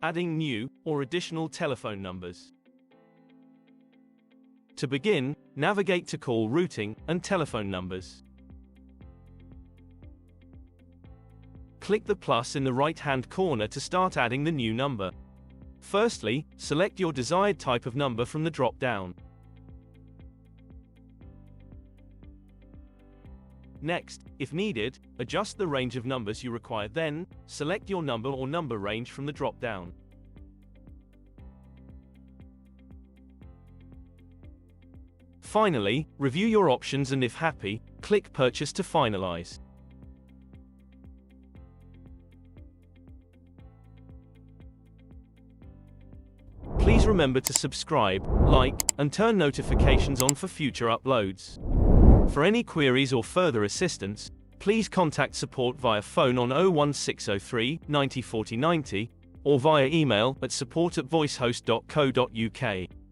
adding new or additional telephone numbers. To begin, navigate to Call Routing and Telephone Numbers. Click the plus in the right-hand corner to start adding the new number. Firstly, select your desired type of number from the drop-down. Next, if needed, adjust the range of numbers you require, then select your number or number range from the drop-down. Finally, review your options and if happy, click Purchase to finalize. Please remember to subscribe, like, and turn notifications on for future uploads. For any queries or further assistance, please contact support via phone on 01603 90 40 90 or via email at support@voicehost.co.uk.